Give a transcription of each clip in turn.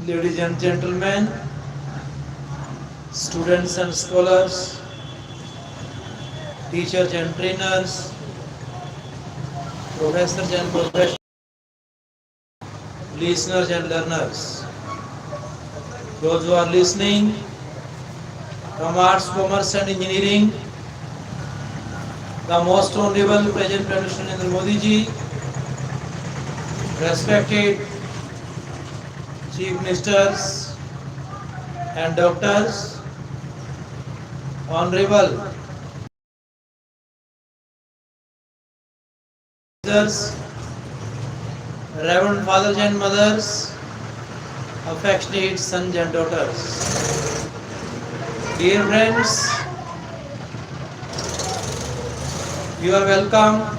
ladies and gentlemen, students and scholars, teachers and trainers, professors and professionals, listeners and learners, those who are listening from arts, commerce and engineering, the most honorable President Narendra Modi ji, respected Chief Ministers and doctors, honorable officers, Reverend fathers and mothers, affectionate sons and daughters. Dear friends, you are welcome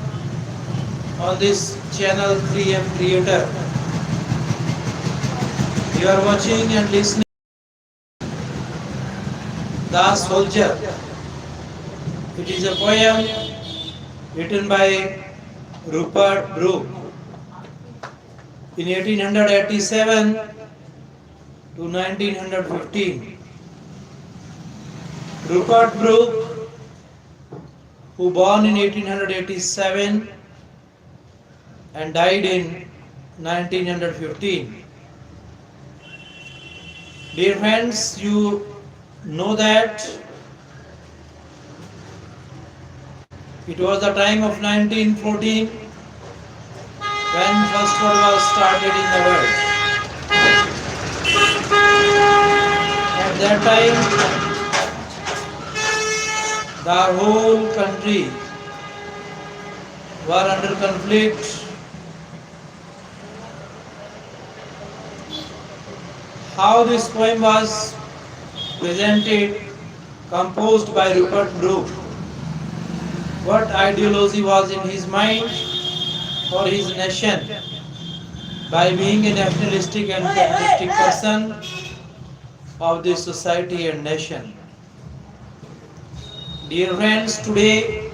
on this channel 3M Creator. You are watching and listening The Soldier. It is a poem written by Rupert Brooke in 1887 to 1915. Rupert Brooke, who born in 1887 and died in 1915. Dear friends, you know that it was the time of 1914 when First World War started in the world. At that time, the whole country were under conflict. How this poem was presented, composed by Rupert Brooke, what ideology was in his mind for his nation, by being a nationalistic and patriotic person of this society and nation. Dear friends, today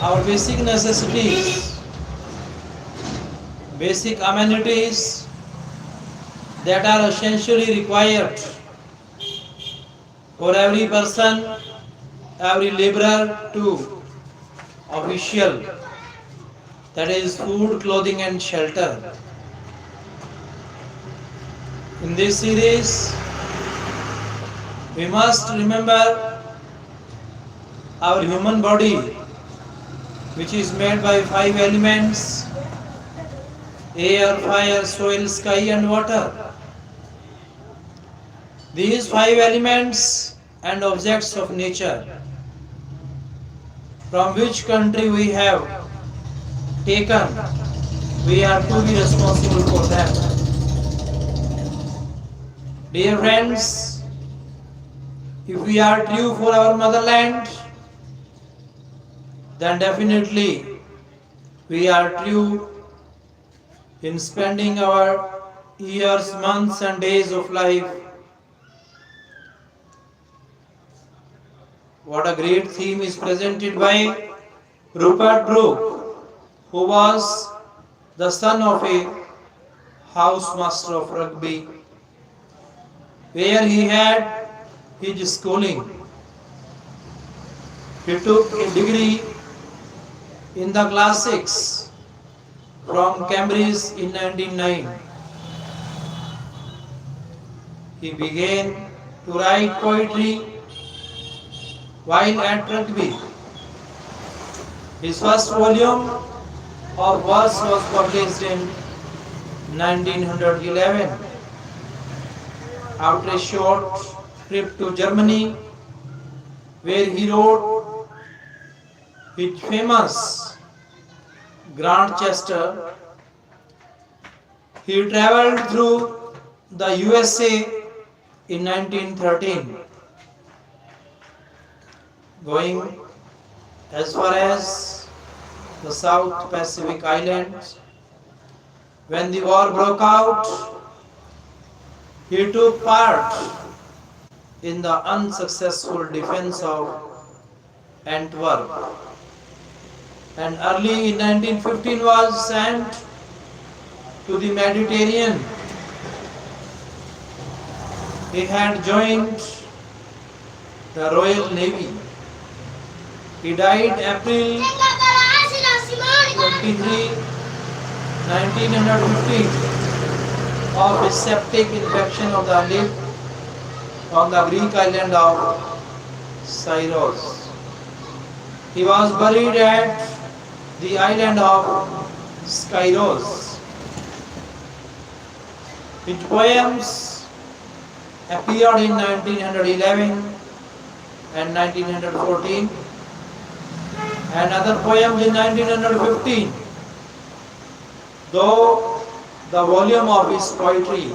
our basic necessities, basic amenities that are essentially required for every person, every laborer to official, that is food, clothing and shelter. In this series, we must remember our human body, which is made by 5 elements: air, fire, soil, sky and water. These 5 elements and objects of nature, from which country we have taken, we are to be responsible for them. Dear friends, if we are true for our motherland, then definitely we are true in spending our years, months and days of life. What a great theme is presented by Rupert Brooke, who was the son of a housemaster of Rugby, where he had his schooling. He took a degree in the classics from Cambridge in 1909. He began to write poetry while at Rugby. His first volume of verse was published in 1911. After a short trip to Germany, where he wrote his famous Grantchester, he travelled through the USA in 1913, going as far as the South Pacific Islands. When the war broke out, he took part in the unsuccessful defense of Antwerp, and early in 1915 was sent to the Mediterranean He had joined the Royal Navy. He died April 23, 1915 of a septic infection of the lip on the Greek island of Syros. He was buried at the island of Skyros. His poems appeared in 1911 and 1914 and other poems in 1915. Though the volume of his poetry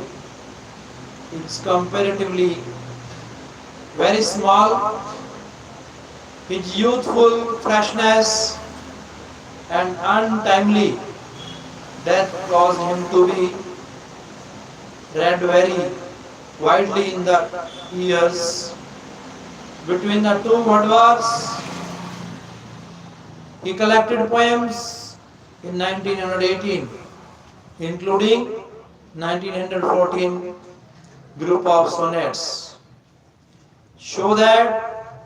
is comparatively very small, his youthful freshness and untimely death caused him to be read very widely in the years between the two world wars. He collected poems in 1918, including 1914 group of sonnets, show that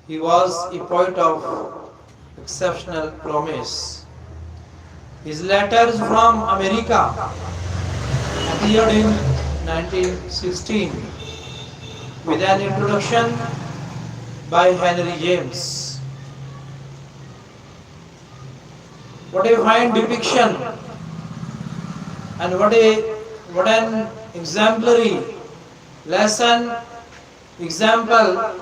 he was a poet of exceptional promise. His letters from America appeared in 1916 with an introduction by Henry James. What a fine depiction and what an exemplary lesson example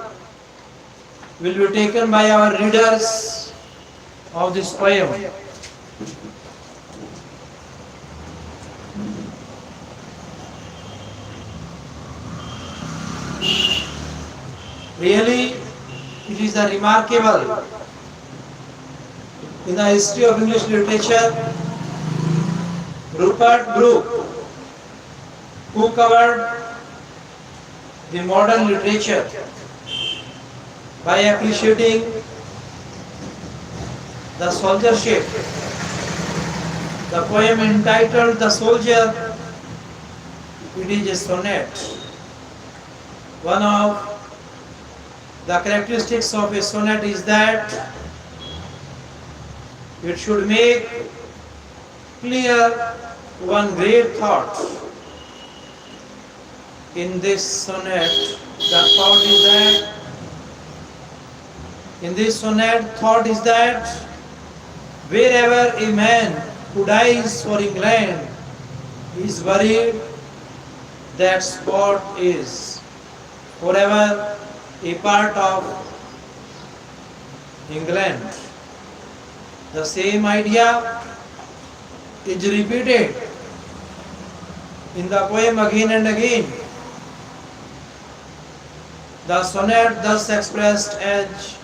will be taken by our readers of this poem. Really, it is a remarkable in the history of English literature. Rupert Brooke, who covered the modern literature by appreciating the soldiership, the poem entitled "The Soldier," it is a sonnet. One of the characteristics of a sonnet is that it should make clear one great thought. In this sonnet, thought is that wherever a man who dies for England is buried, that spot is forever a part of England. The same idea is repeated in the poem again and again. The sonnet thus expressed as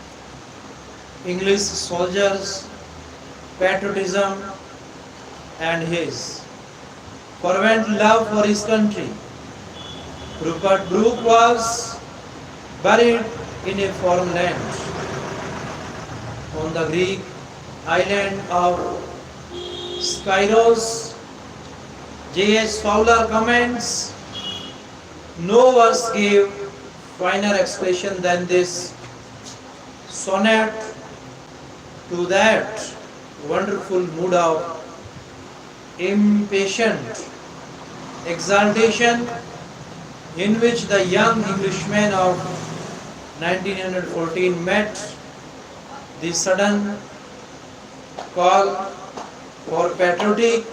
English soldiers' patriotism and his fervent love for his country. Rupert Brooke was buried in a foreign land on the Greek island of Skyros. J.H. Fowler comments, no verse gave finer expression than this sonnet to that wonderful mood of impatient exaltation in which the young Englishmen of 1914 met the sudden call for patriotic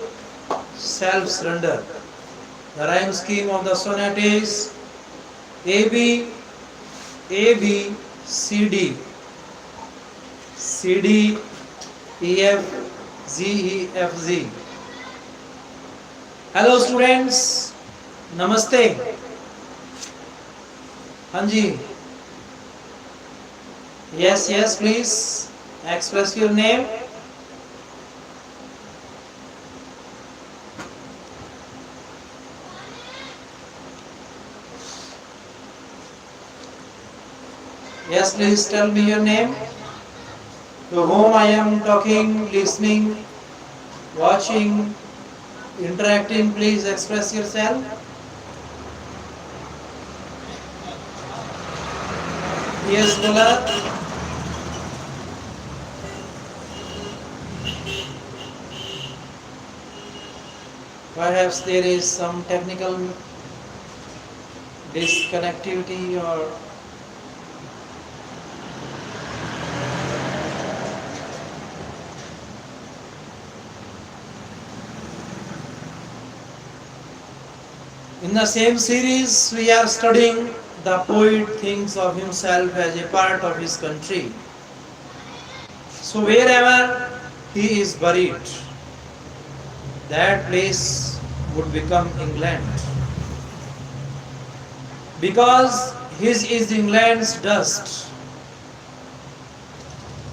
self-surrender. The rhyme scheme of the sonnet is A B C D C D E F Z E F Z. Hello students, namaste. Hanji. Yes, please express your name. Yes, please tell me your name. To whom I am talking, listening, watching, interacting, please express yourself. Yes, scholar. Perhaps there is some technical disconnectivity or in the same series we are studying the poet thinks of himself as a part of his country. So wherever he is buried, that place would become England. Because his is England's dust.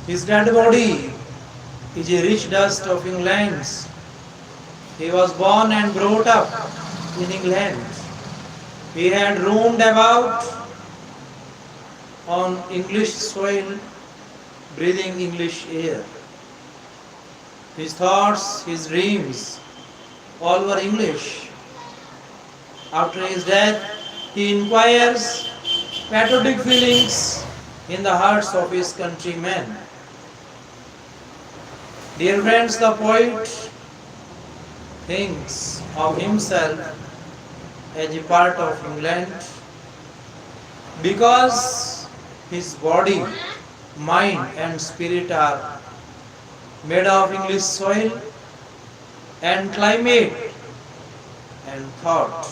His dead body is a rich dust of England's. He was born and brought up in England. He had roamed about on English soil, breathing English air. His thoughts, his dreams, all were English. After his death, he inquires patriotic feelings in the hearts of his countrymen. Dear friends, the poet thinks of himself as a part of England because his body, mind and spirit are made of English soil and climate and thought.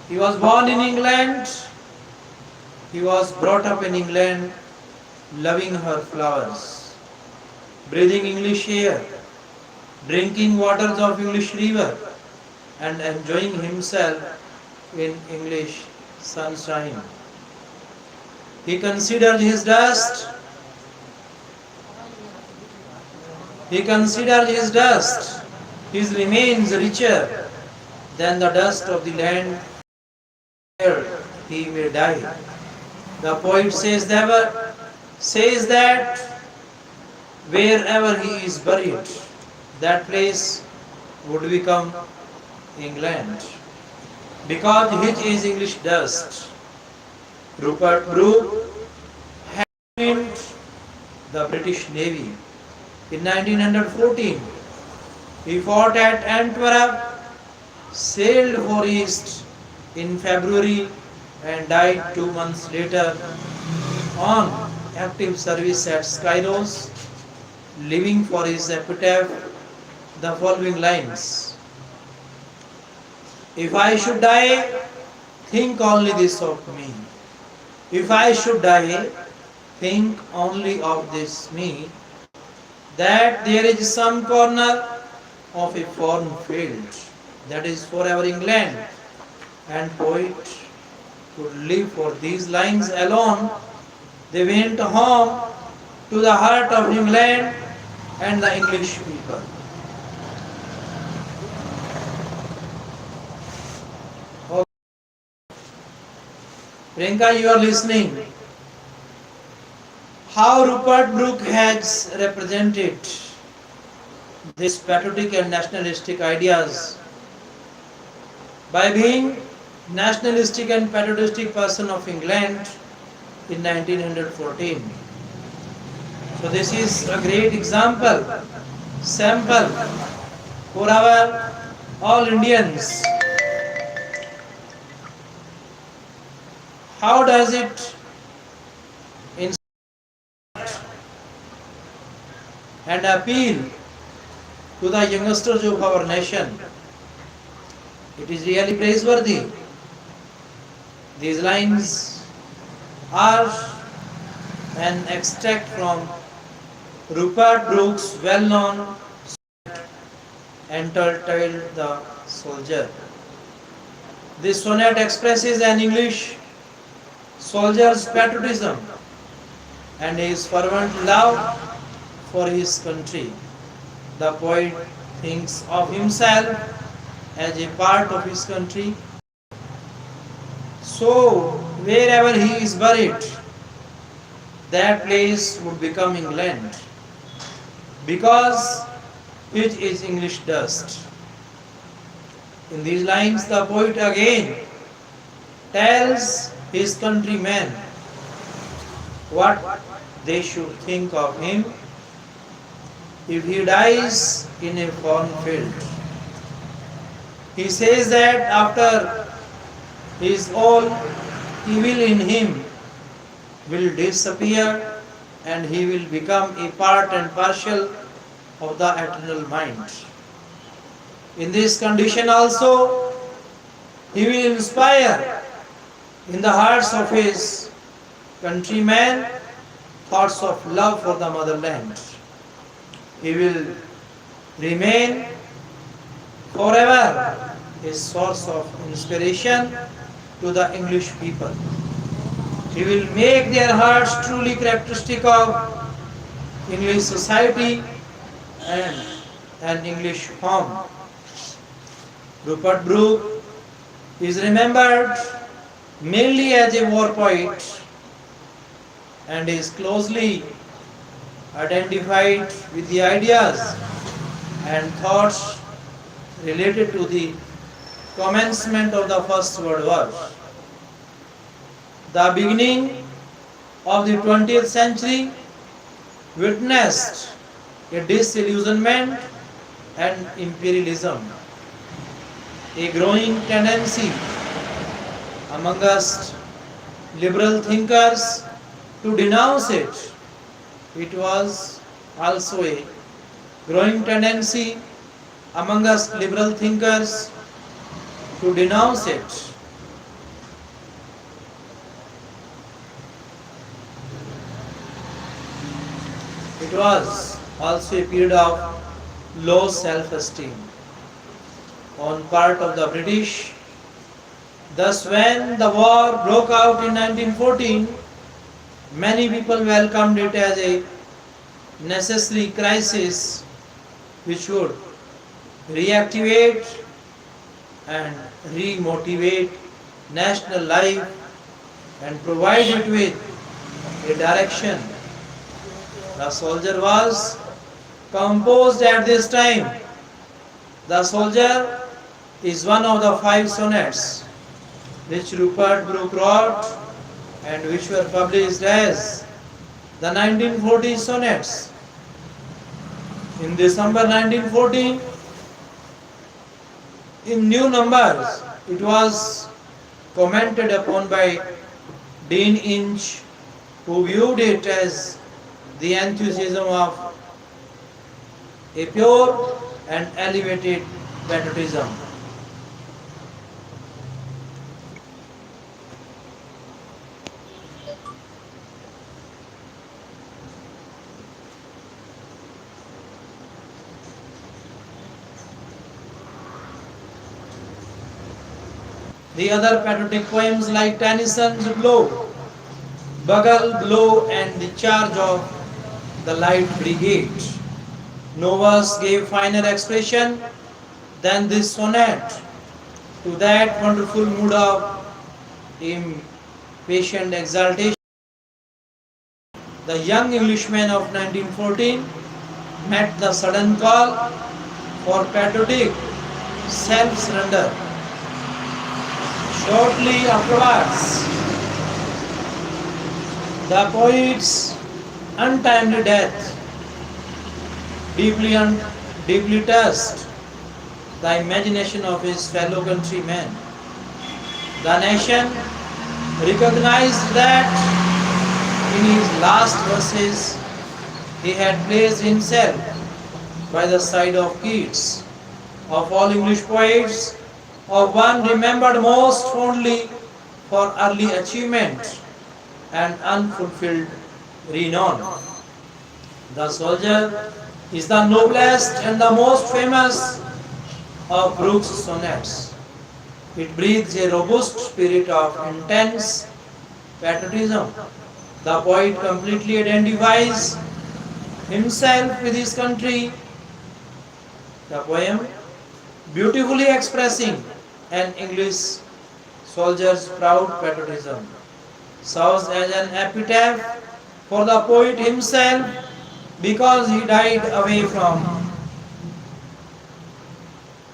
He was born in England, he was brought up in England, loving her flowers, breathing English air, drinking waters of English river and enjoying himself in English sunshine. He considered his dust. He considered his dust. His remains richer than the dust of the land where he may die. The poet says that wherever he is buried, that place would become England. Because his is English dust. Rupert Brooke had joined the British Navy in 1914. He fought at Antwerp, sailed for East in February and died 2 months later on active service at Skyros, leaving for his epitaph the following lines. If I should die, think only this of me. If I should die, think only of this me, that there is some corner of a foreign field that is forever England, and poet could live for these lines alone. They went home to the heart of England and the English people. Priyanka, you are listening. How Rupert Brooke has represented these patriotic and nationalistic ideas by being nationalistic and patriotistic person of England in 1914. So this is a great example, sample for our all Indians. How does it inspire and appeal to the youngsters of our nation? It is really praiseworthy. These lines are an extract from Rupert Brooke's well-known entitled The Soldier. This sonnet expresses an English soldier's patriotism and his fervent love for his country. The poet thinks of himself as a part of his country. So, wherever he is buried, that place would become England, because it is English dust. In these lines, the poet again tells his countrymen what they should think of him if he dies in a foreign field. He says that after his all evil in him will disappear and he will become a part and parcel of the eternal mind. In this condition also, he will inspire in the hearts of his countrymen thoughts of love for the motherland. He will remain forever a source of inspiration to the English people. He will make their hearts truly characteristic of English society and an English home. Rupert Brooke is remembered mainly as a war poet and is closely identified with the ideas and thoughts related to the commencement of the First World War. The beginning of the 20th century witnessed a disillusionment and imperialism, a growing tendency amongst liberal thinkers to denounce it. It was also a growing tendency amongst liberal thinkers to denounce it. It was also a period of low self-esteem on part of the British. Thus, when the war broke out in 1914, many people welcomed it as a necessary crisis which would reactivate and remotivate national life and provide it with a direction. The Soldier was composed at this time. The Soldier is one of the 5 sonnets which Rupert Brooke wrote and which were published as the 1940 sonnets. In December 1914, in new numbers, it was commented upon by Dean Inch, who viewed it as the enthusiasm of a pure and elevated patriotism. The other patriotic poems like Tennyson's Blow, Bugle Blow and The Charge of the Light Brigade. No verse gave finer expression than this sonnet to that wonderful mood of impatient exaltation. The young Englishman of 1914 met the sudden call for patriotic self-surrender. Shortly afterwards, the poet's untimely death deeply touched the imagination of his fellow countrymen. The nation recognized that in his last verses he had placed himself by the side of Keats. Of all English poets, of one remembered most fondly for early achievement and unfulfilled renown. The Soldier is the noblest and the most famous of Brooke's sonnets. It breathes a robust spirit of intense patriotism. The poet completely identifies himself with his country. The poem, beautifully expressing an English soldier's proud patriotism, serves as an epitaph for the poet himself because he died away from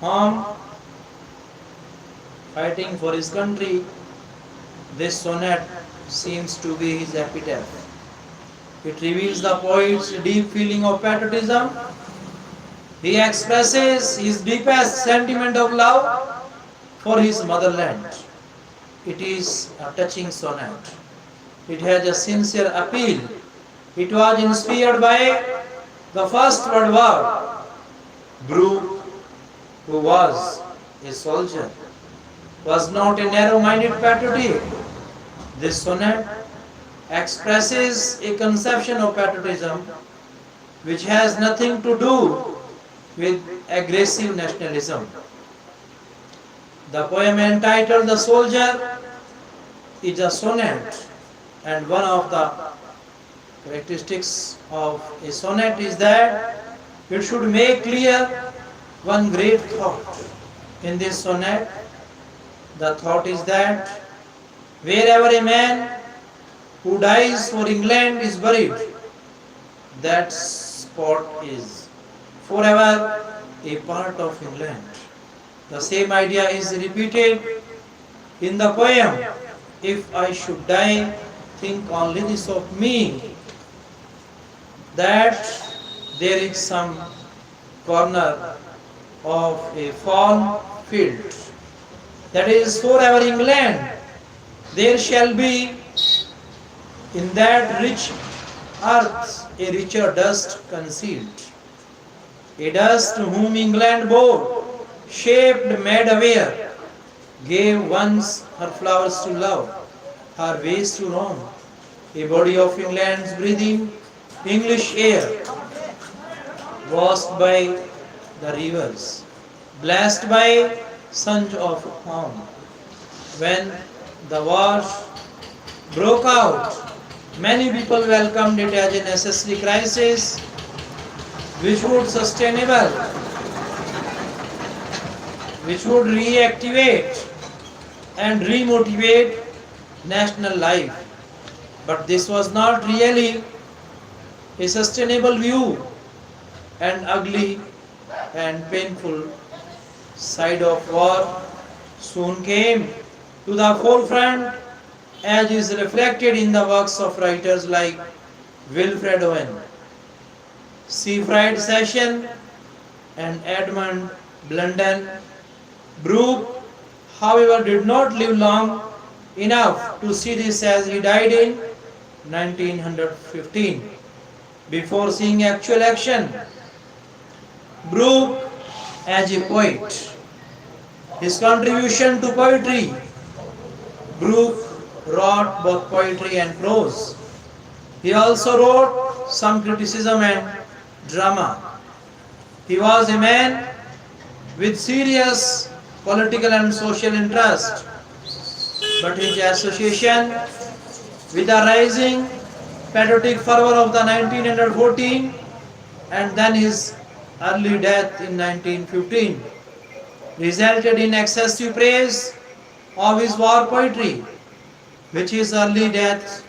home fighting for his country. This sonnet seems to be his epitaph. It reveals the poet's deep feeling of patriotism. He expresses his deepest sentiment of love for his motherland. It is a touching sonnet. It has a sincere appeal. It was inspired by the First World War. Brooke, who was a soldier, was not a narrow-minded patriot. This sonnet expresses a conception of patriotism which has nothing to do with aggressive nationalism. The poem entitled "The Soldier" is a sonnet, and one of the characteristics of a sonnet is that it should make clear one great thought. In this sonnet, the thought is that wherever a man who dies for England is buried, that spot is forever a part of England. The same idea is repeated in the poem. If I should die, think only this of me, that there is some corner of a farm field, that is forever England. There shall be in that rich earth a richer dust concealed, a dust whom England bore, shaped, made aware, gave once her flowers to love, her ways to roam, a body of England's breathing English air, washed by the rivers, blessed by sons of home. When the war broke out, many people welcomed it as a necessary crisis which would reactivate and remotivate national life. But this was not really a sustainable view. An ugly and painful side of war soon came to the forefront, as is reflected in the works of writers like Wilfred Owen, Seafried Session, and Edmund Blunden. Brooke, however, did not live long enough to see this, as he died in 1915 before seeing actual action. Brooke as a poet. His contribution to poetry. Brooke wrote both poetry and prose. He also wrote some criticism and drama. He was a man with serious political and social interest, but his association with the rising patriotic fervor of the 1914 and then his early death in 1915 resulted in excessive praise of his war poetry, which his early death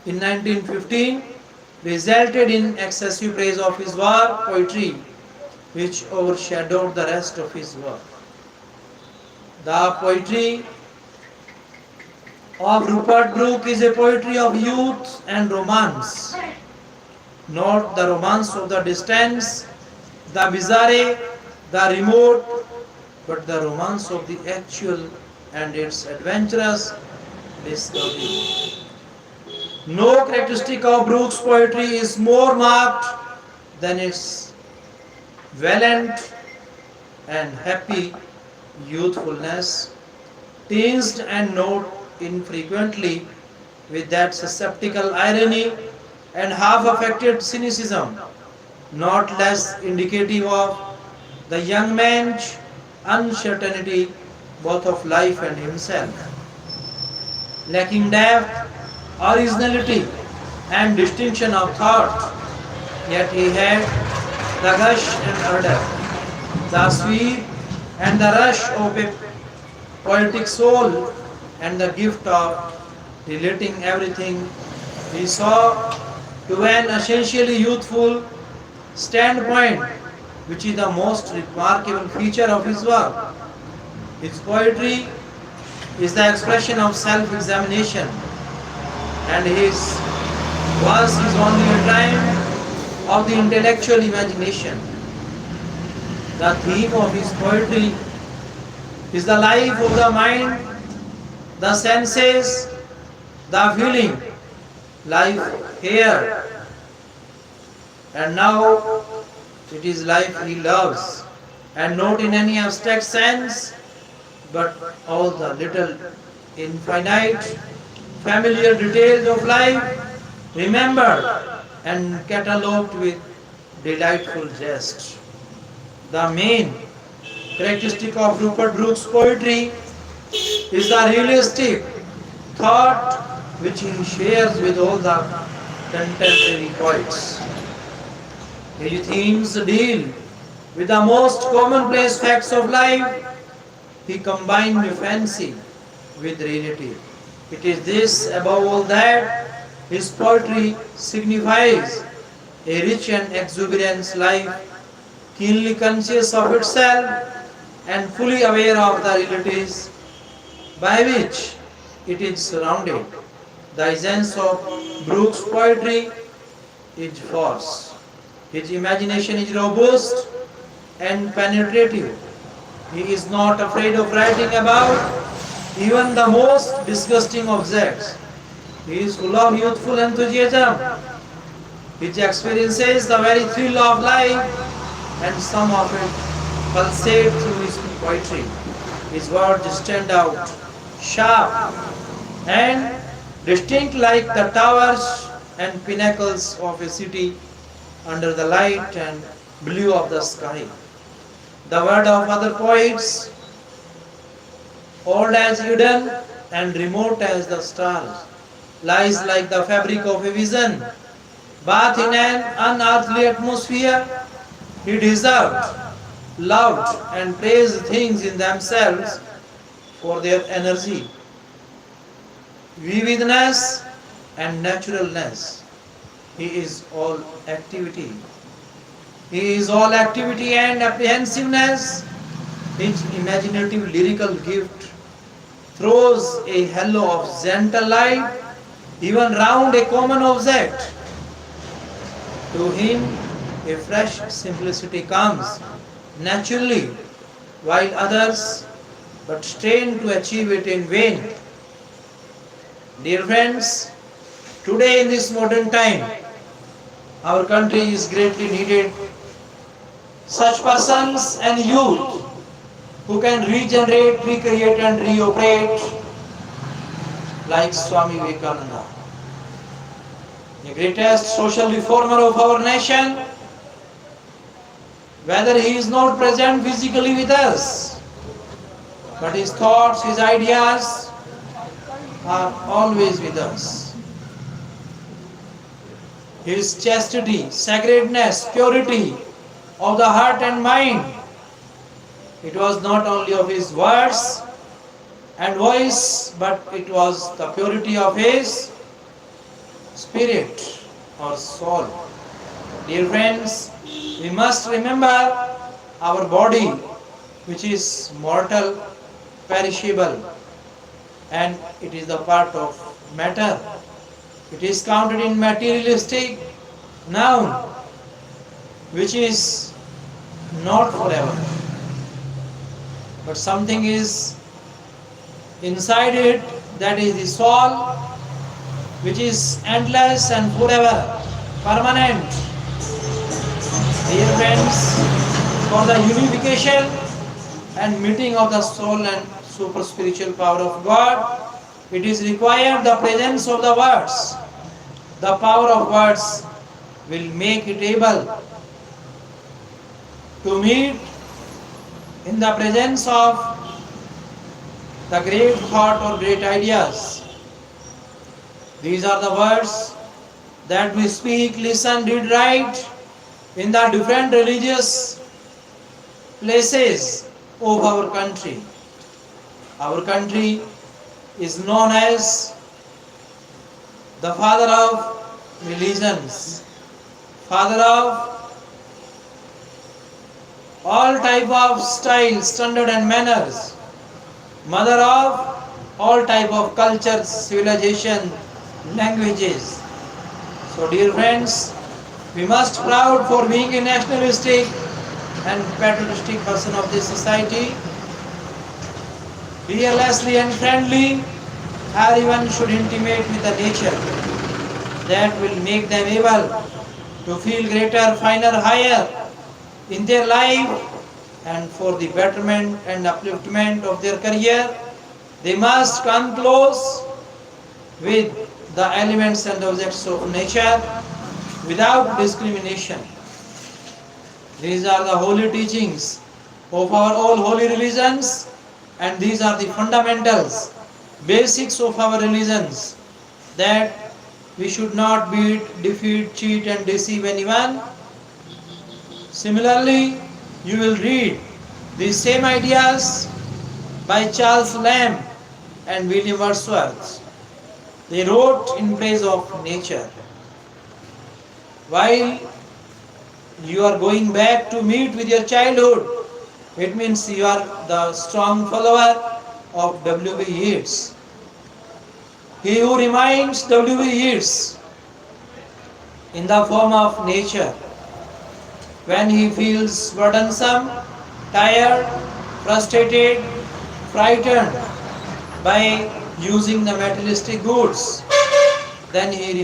in 1915 resulted in excessive praise of his war poetry, which overshadowed the rest of his work. The poetry of Rupert Brooke is a poetry of youth and romance, not the romance of the distance, the bizarre, the remote, but the romance of the actual and its adventurous discovery. No characteristic of Brooke's poetry is more marked than its valiant and happy youthfulness, tinged and not infrequently with that susceptible irony and half-affected cynicism, not less indicative of the young man's uncertainty both of life and himself. Lacking depth, originality, and distinction of thought, yet he had the gush and ardor, the sweep and the rush of a poetic soul, and the gift of relating everything he saw to an essentially youthful standpoint, which is the most remarkable feature of his work. His poetry is the expression of self-examination, and his verse is only a triumph of the intellectual imagination. The theme of his poetry is the life of the mind, the senses, the feeling, life here and now. It is life he loves, and not in any abstract sense, but all the little, infinite, familiar details of life remembered and catalogued with delightful zest. The main characteristic of Rupert Brooke's poetry is the realistic thought which he shares with all the contemporary poets. His themes deal with the most commonplace facts of life. He combined fancy with reality. It is this, above all, that his poetry signifies a rich and exuberant life, keenly conscious of itself and fully aware of the realities by which it is surrounded. The essence of Brooke's poetry is force. His imagination is robust and penetrative. He is not afraid of writing about even the most disgusting objects. He is full of youthful enthusiasm. His experiences the very thrill of life, and some of it pulsate through his poetry. His words stand out, sharp and distinct like the towers and pinnacles of a city under the light and blue of the sky. The word of other poets, old as Eden and remote as the stars, lies like the fabric of a vision, bathed in an unearthly atmosphere. He deserved, loved, and praised things in themselves for their energy, vividness, and naturalness. He is all activity. He is all activity and apprehensiveness. His imaginative lyrical gift throws a halo of gentle light even round a common object. To him, a fresh simplicity comes naturally, while others but strain to achieve it in vain. Dear friends, today in this modern time, our country is greatly needed such persons and youth who can regenerate, recreate and reoperate like Swami Vivekananda, the greatest social reformer of our nation. Whether he is not present physically with us, but his thoughts, his ideas are always with us. His chastity, sacredness, purity of the heart and mind, it was not only of his words and voice, but it was the purity of his spirit or soul. Dear friends, we must remember our body, which is mortal, perishable, and it is the part of matter. It is counted in materialistic noun, which is not forever, but something is inside it, that is the soul, which is endless and forever, permanent. Dear friends, for the unification and meeting of the soul and super spiritual power of God, it is required the presence of the words. The power of words will make it able to meet in the presence of the great thought or great ideas. These are the words that we speak, listen, read, write in the different religious places of our country. Our country is known as the father of religions, father of all type of style, standard and manners, mother of all type of cultures, civilization, languages. So dear friends, we must proud for being a nationalistic and patriotic person of this society. Fearlessly and friendly, everyone should intimate with the nature that will make them able to feel greater, finer, higher in their life, and for the betterment and upliftment of their career. They must come close with the elements and objects of nature without discrimination. These are the holy teachings of our all holy religions, and these are the fundamentals, basics of our religions, that we should not beat, defeat, cheat and deceive anyone. Similarly, you will read these same ideas by Charles Lamb and William Wordsworth. They wrote in praise of nature. While you are going back to meet with your childhood, it means you are the strong follower of W.B. Yeats. He who reminds W.B. Yeats in the form of nature when he feels burdensome, tired, frustrated, frightened by using the materialistic goods, then he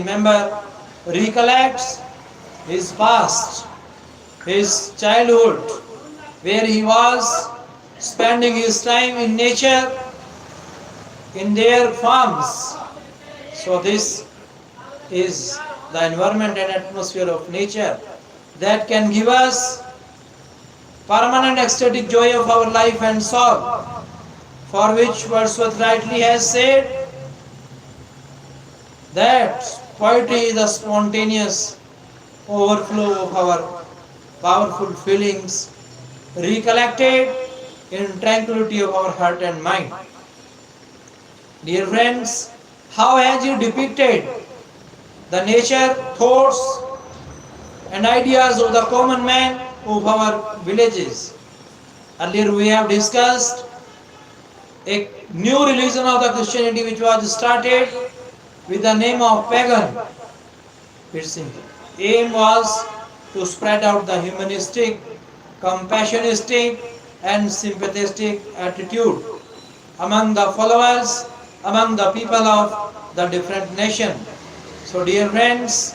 recollects his past, his childhood, where he was spending his time in nature, in their farms. So this is the environment and atmosphere of nature that can give us permanent ecstatic joy of our life and soul, for which Wordsworth rightly has said that poetry is the spontaneous overflow of our powerful feelings recollected in tranquility of our heart and mind. Dear friends, how has he depicted the nature, thoughts and ideas of the common man of our villages? Earlier we have discussed a new religion of the Christianity which was started with the name of pagan. Its aim was to spread out the humanistic, compassionistic and sympathetic attitude among the followers, among the people of the different nation. So dear friends,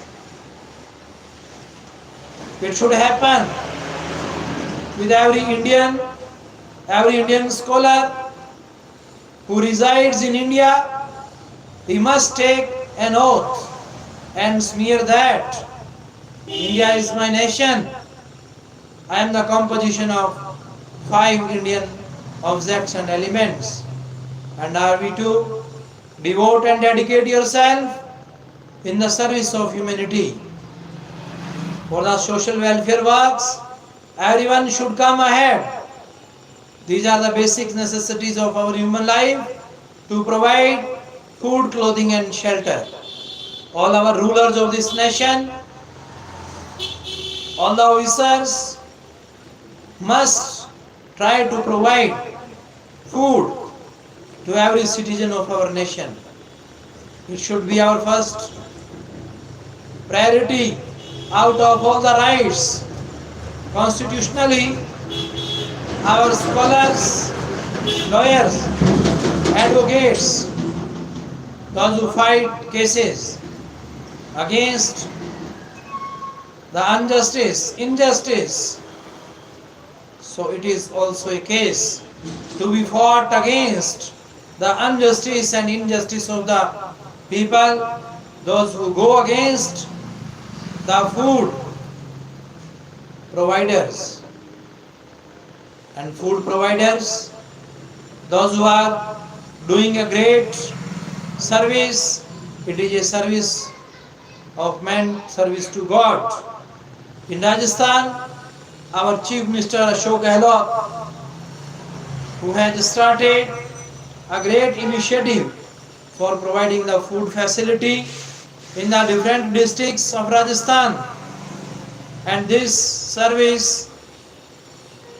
it should happen with every Indian scholar who resides in India. He must take an oath and smear that India is my nation. I am the composition of 5 Indian objects and elements. And are we to devote and dedicate yourself in the service of humanity? For the social welfare works, everyone should come ahead. These are the basic necessities of our human life, to provide food, clothing and shelter. All our rulers of this nation, all the officers must try to provide food to every citizen of our nation. It should be our first priority out of all the rights. Constitutionally, our scholars, lawyers, advocates, those who fight cases against the injustice. So it is also a case to be fought against the injustice and injustice of the people, those who go against the food providers. And food providers, those who are doing a great service, it is a service of man, service to God. In Rajasthan, our Chief Minister Ashok Gehlot, who has started a great initiative for providing the food facility in the different districts of Rajasthan, and this service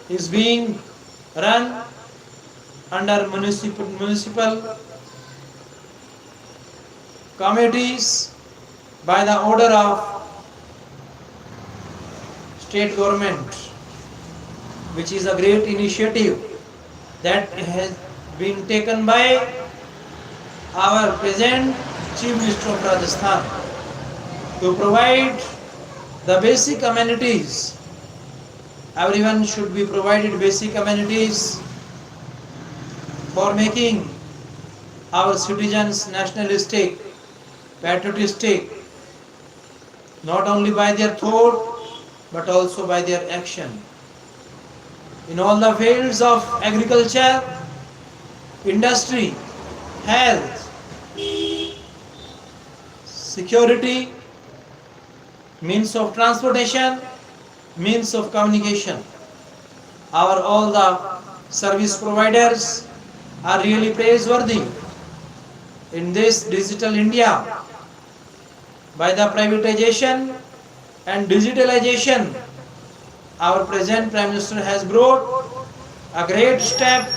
is being run under municipal committees by the order of state government, which is a great initiative that has been taken by our present Chief Minister of Rajasthan to provide the basic amenities. Everyone should be provided basic amenities for making our citizens nationalistic, patriotistic, not only by their thought but also by their action. In all the fields of agriculture, industry, health, security, means of transportation, means of communication, our all the service providers are really praiseworthy. In this digital India, by the privatization and digitalization, our present Prime Minister has brought a great step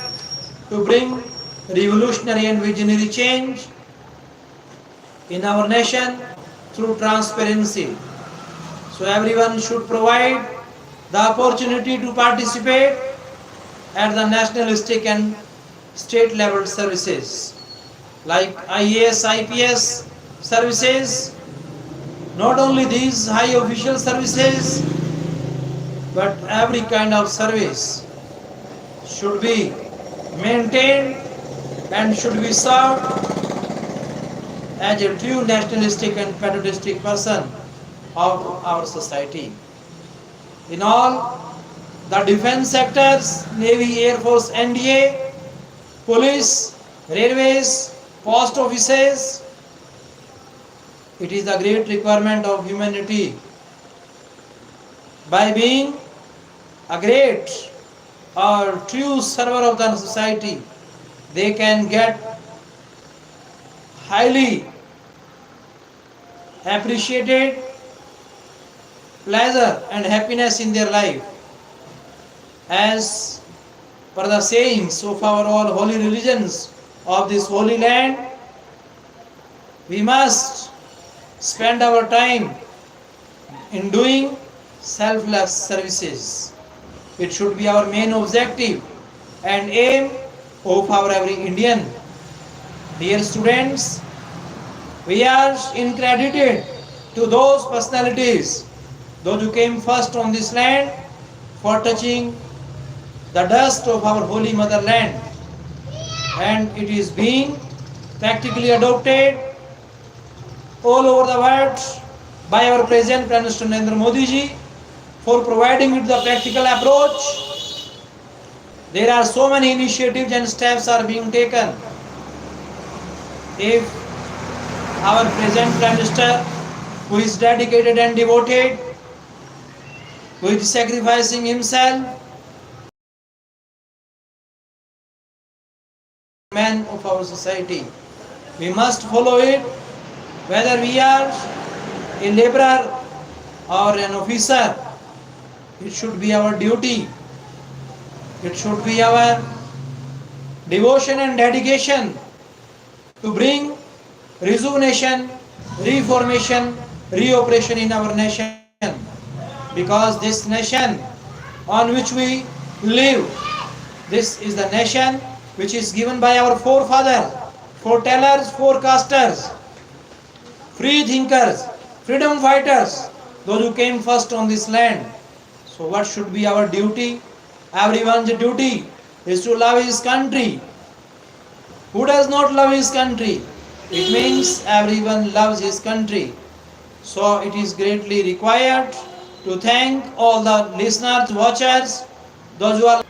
to bring revolutionary and visionary change in our nation through transparency. So everyone should provide the opportunity to participate at the nationalistic and state level services like IAS, IPS services. Not only these high official services, but every kind of service should be maintained and should be served as a true nationalistic and patriotistic person of our society. In all the defense sectors, Navy, Air Force, NDA, police, railways, post offices, it is the great requirement of humanity. By being a great or true server of the society, they can get highly appreciated pleasure and happiness in their life. As per the sayings of our all holy religions of this holy land, we must spend our time in doing selfless services. It should be our main objective and aim of our every Indian. Dear students, we are incredited to those personalities, those who came first on this land for touching the dust of our holy motherland, and it is being practically adopted all over the world by our present Prime Minister Narendra Modi ji for providing it the practical approach. There are so many initiatives and steps are being taken. If our present Prime Minister, who is dedicated and devoted, who is sacrificing himself, man of our society, we must follow it, whether we are a laborer or an officer. It should be our duty, it should be our devotion and dedication to bring rejuvenation, reformation, reoperation in our nation, because this nation on which we live, this is the nation which is given by our forefathers, foretellers, forecasters, free thinkers, freedom fighters, those who came first on this land. So what should be our duty? Everyone's duty is to love his country. Who does not love his country? It means everyone loves his country. So it is greatly required to thank all the listeners, watchers, those who are